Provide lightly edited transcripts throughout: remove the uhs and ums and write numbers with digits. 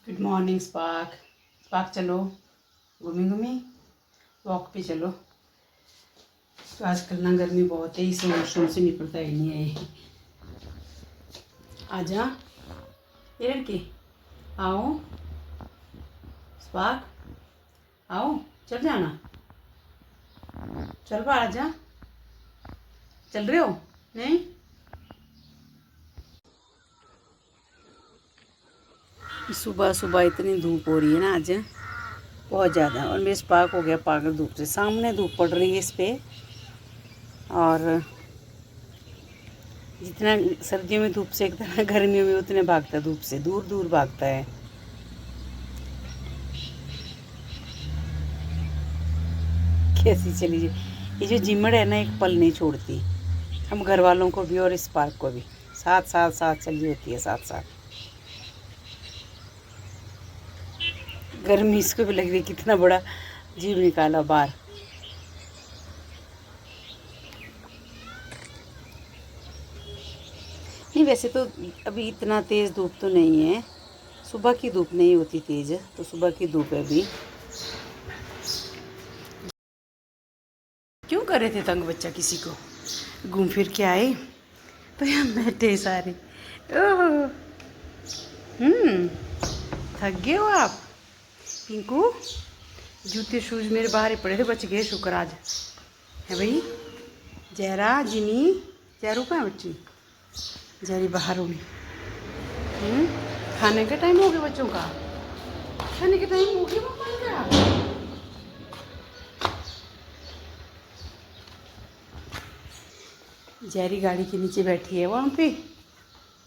Good morning spark. Spark चलो, घूमी घूमी वॉक पे चलो। तो आजकल ना गर्मी बहुत है, इस वॉशरूम से निकलता ही नहीं है। आजा ये लड़की, आओ स्पार्क, आओ चल जाना, चल बाहर आजा। चल रहे हो? नहीं सुबह सुबह इतनी धूप हो रही है ना आज, बहुत ज़्यादा। और मेरे स्पार्क हो गया पागल धूप से। सामने धूप पड़ रही है इस पे, और जितना सर्दियों में धूप सेकता है गर्मियों में उतने भागता है, धूप से दूर दूर भागता है। कैसी चली ये जो जिमड़ है ना, एक पल नहीं छोड़ती। हम घर वालों को भी और इस पार्क को भी साथ साथ साथ चली होती है, साथ साथ। गर्मी इसको भी लग रही है, कितना बड़ा जीव निकाला बाहर। नहीं वैसे तो अभी इतना तेज़ धूप तो नहीं है, सुबह की धूप नहीं होती तेज़, तो सुबह की धूप है अभी। क्यों कर रहे थे तंग बच्चा किसी को? घूम फिर के आए तो यहाँ बैठे सारे। ओह थक गए हो आप? पिंकू जूते शूज मेरे बाहर ही पड़े थे, बच गए शुक्र आज है भाई। जहरा जिमी, जहरू कहाँ है बच्ची? जहरी बाहर होगी। खाने का टाइम हो गया बच्चों का, खाने का टाइम हो गया पापा का। जहरी गाड़ी के नीचे बैठी है वहाँ पे,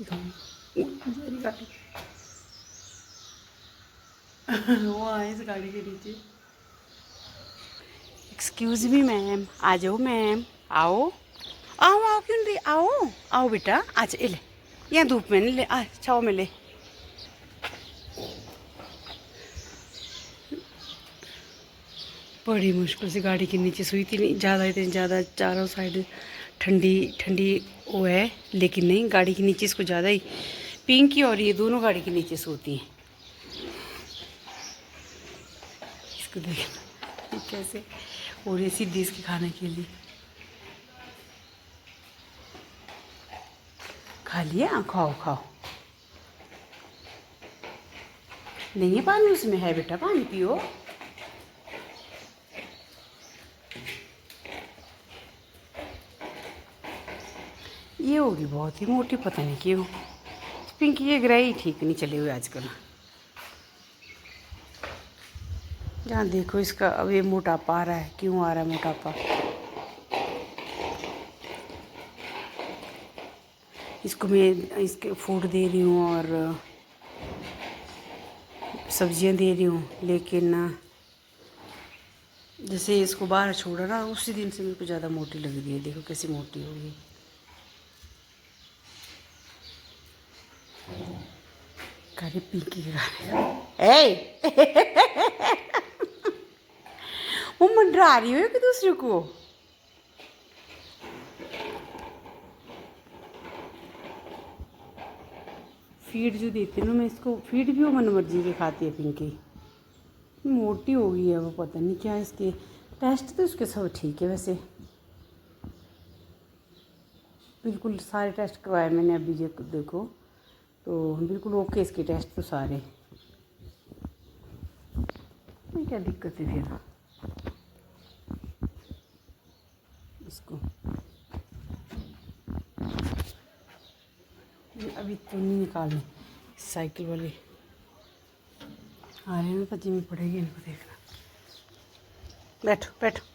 जहरी गाड़ी वो आए इस गाड़ी के नीचे। एक्सक्यूज़ मी मैम, आ जाओ मैम, आओ आओ आओ, क्यों नहीं? आओ आओ बेटा, अच्छा ले यहाँ धूप में नहीं ले, आ छाओ में ले। बड़ी मुश्किल से गाड़ी के नीचे सोई थी, नहीं ज़्यादा इतनी ज़्यादा चारों साइड ठंडी ठंडी वो है, लेकिन नहीं गाड़ी के नीचे इसको ज़्यादा ही। पिंकी और ये दोनों गाड़ी के नीचे सोती हैं। इसको देखना कैसे, और ये सीधी इसके खाने के लिए खा लिया। खाओ खाओ, नहीं है पानी उसमें? है बेटा पानी पियो। ये होगी बहुत ही मोटी, पता नहीं क्यों। पिंकी ये ग्राही ठीक नहीं चले हुए आजकल। जहाँ देखो इसका अब ये मोटापा आ रहा है, क्यों आ रहा है मोटापा? इसको मैं इसके फूड दे रही हूँ और सब्जियाँ दे रही हूँ, लेकिन जैसे इसको बाहर छोड़ा ना, उसी दिन से मेरे को ज़्यादा मोटी लग रही है। देखो कैसी मोटी हो गई। खाली पिंकी के खाने ए वो मंडरा रही हो कि दूसरे को? फीड जो देती हूँ ना मैं इसको, फीड भी वो मन मर्जी की खाती है पिंकी। मोटी हो गई है वो, पता नहीं क्या इसके। टेस्ट तो इसके सब ठीक है वैसे, बिल्कुल सारे टेस्ट करवाए मैंने अभी देखो, तो बिल्कुल ओके इसके टेस्ट तो सारे। क्या दिक्कत है फिर इसको? अभी तो नहीं निकालनी, साइकिल वाले आ रहे हैं ना, तो जिम्मे पड़ेगी इनको देखना। बैठो बैठो।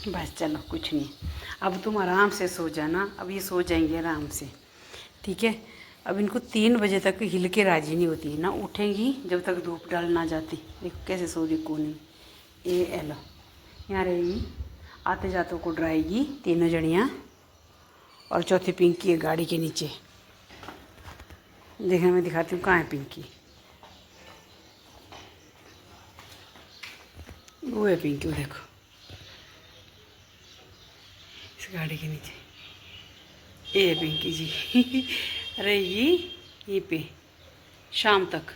बस चलो कुछ नहीं, अब तुम आराम से सो जाना। अब ये सो जाएंगे आराम से, ठीक है? अब इनको 3 बजे तक हिल के राजी नहीं होती ना, उठेंगी जब तक धूप डाल ना जाती। देखो कैसे सो रही कोने में। ये एलो यहाँ रहेगी, आते जाते को डराएगी तीनों जड़ियाँ। और चौथी पिंकी है गाड़ी के नीचे। देखना मैं दिखाती हूँ कहाँ है पिंकी। वो है पिंकी, वो देखो इस गाड़ी के नीचे, ये है पिंकी जी। रहेगी यहीं पे शाम तक।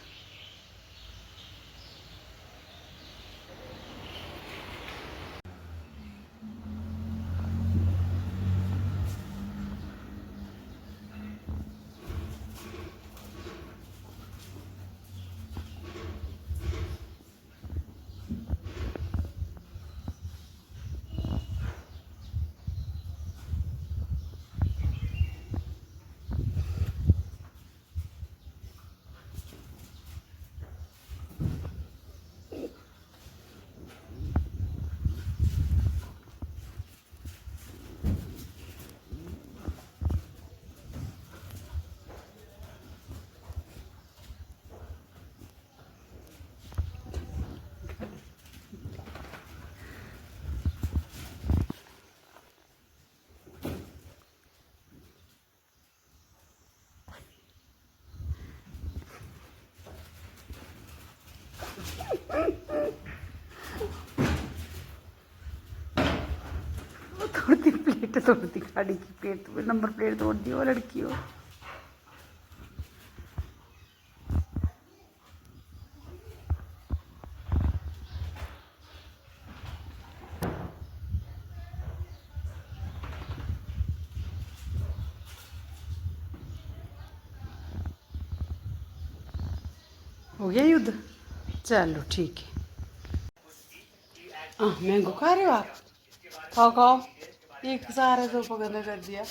तोड़ती प्लेट, तोड़ती गाड़ी की प्लेट, नंबर प्लेट तोड़ दी वो लड़की हो। हो गया युद्ध, चलो ठीक है। मैंगो खा रहे हो आप? खाओ खाओ, एक सारा सोफा गंदा कर दिया।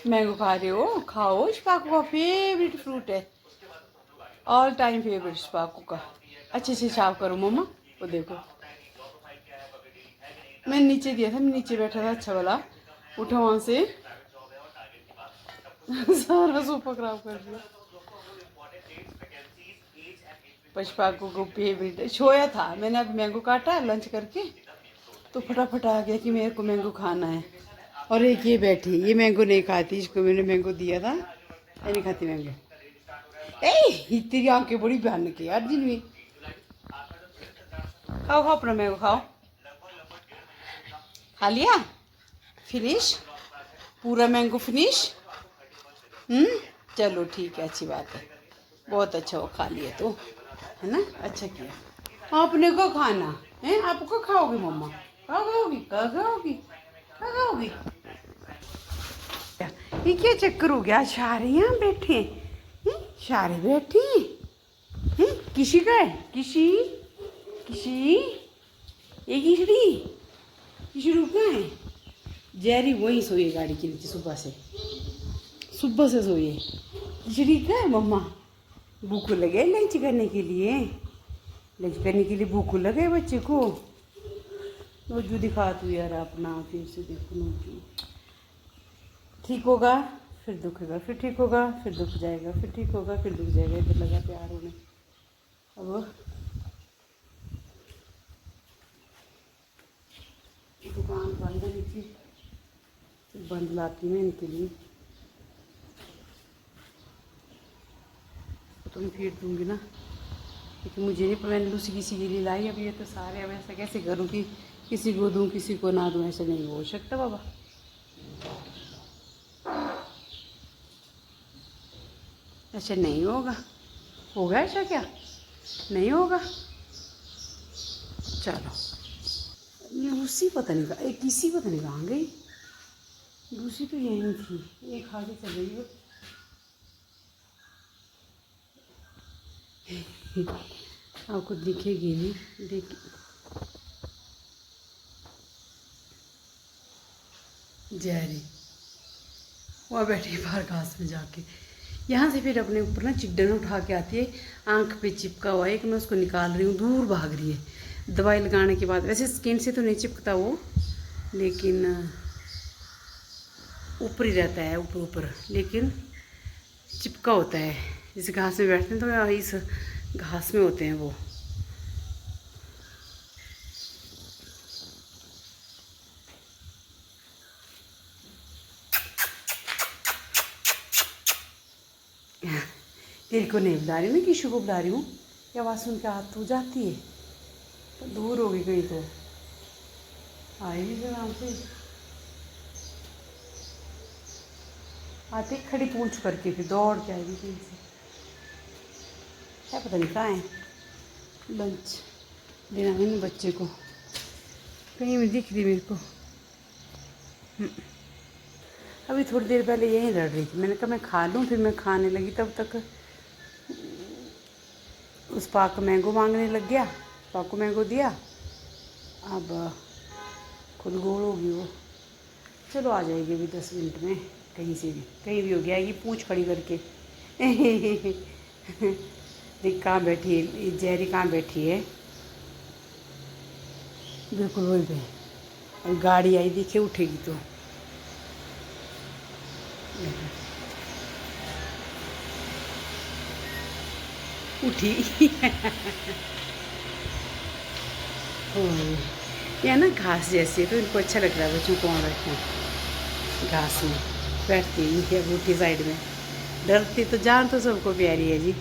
मैंगो खा रहे हो, खाओ, शिपाकू का फेवरेट फ्रूट है, ऑल टाइम फेवरेट शिपाकू का। अच्छे से साफ करो मम्मा, वो देखो मैंने नीचे दिया था, मैं नीचे बैठा था, अच्छा वाला उठा वहां से सारा सोफा खराब कर दिया। पशपाकू को फेवरेट सोया था, मैंने अब मैंगो काटा लंच करके तो फटाफट आ गया कि मेरे को मैंगो खाना है। और एक ये बैठी, ये मैंगो नहीं खाती, इसको मैंने मैंगो दिया था, ये नहीं खाती मैंगो। ए तेरी आंखें बड़ी भयानक है यार जिनवी। खाओ खाओ अपना मैंगो खाओ। खा लिया फिनिश, पूरा मैंगो फिनिश। चलो ठीक है, अच्छी बात है, बहुत अच्छा वो खा लिया तो, है ना, अच्छा किया। आपने को खाना है, आपको खाओगी मम्मा? खाओगी खाओगी खाओगी। ये क्या चक्कर हो गया, सारे यहाँ बैठे हैं, सारे बैठे हैं, किसी का है, किसी किसी ये किसड़ी किसी रुका है। जेरी वहीं सोई है गाड़ी के नीचे, सुबह से सोई है। खिचड़ी का है मम्मा, भूख लगे लंच करने के लिए, लंच करने के लिए भूख लगे बच्चे को। नोजू दिखा तू यार अपना, फिर से देखो नोजू। ठीक होगा फिर दुखेगा, फिर ठीक होगा फिर दुख जाएगा, फिर ठीक होगा फिर दुख जाएगा, इधर लगा प्यार होने। अब दुकान बंद है नीचे, बंद लाती मैं इनके लिए, तो मैं फेंट दूँगी ना, क्योंकि मुझे नहीं, मैंने लूसी किसी के लिए लाई। अब ये तो सारे, अब ऐसा कैसे करूँ कि किसी को दूँ किसी को ना दूँ, ऐसा नहीं हो सकता बाबा। ऐसा नहीं होगा, होगा ऐसा क्या? नहीं होगा। चलो लूसी पता नहीं कहाँ, किसी पता नहीं कहाँ गई, लूसी तो यहीं थी, एक खा के चल गई वो। आपको दिखेगी नहीं, देख जहरी वहाँ बैठी बाहर घास में जाके, यहाँ से फिर अपने ऊपर ना चिड्डन उठा के आती है, आंख पे चिपका हुआ है, एक मैं उसको निकाल रही हूँ, दूर भाग रही है दवाई लगाने के बाद। वैसे स्किन से तो नहीं चिपकता वो, लेकिन ऊपर ही रहता है, ऊपर ऊपर, लेकिन चिपका होता है। जैसे घास में बैठते हैं तो इस घास में होते हैं वो। तेरे को नहीं बुला रही हूँ, मैं किशु को बुला रही हूँ, ये आवाज़ सुन के हाथ तो जाती है। तो दूर होगी कहीं तो आएगी फिर आराम से। आते ही खड़ी पूंछ करके फिर दौड़ के आएगी कहीं से। क्या पता नहीं कहाँ है। लंच देना मैंने बच्चे को, कहीं भी दिख रही मेरे को। अभी थोड़ी देर पहले यहीं लड़ रही थी, मैंने कहा मैं खा लूँ, फिर मैं खाने लगी तब तक उस पाक मैंगो मांगने लग गया। पाको मैंगो दिया, अब खुद गोल होगी वो। चलो आ जाएगी अभी 10 मिनट में, कहीं से भी कहीं भी हो गया आएगी पूंछ खड़ी करके। देख कहाँ बैठी है जहरी, कहाँ बैठी है, बिल्कुल वही पे। और गाड़ी आई दिखे उठेगी तो उठी। यह ना घास जैसी है तो इनको अच्छा लग रहा है बच्चों को वहाँ बैठना। घास में बैठती है रूटी साइड में, डरती तो जान तो सबको प्यारी है जी।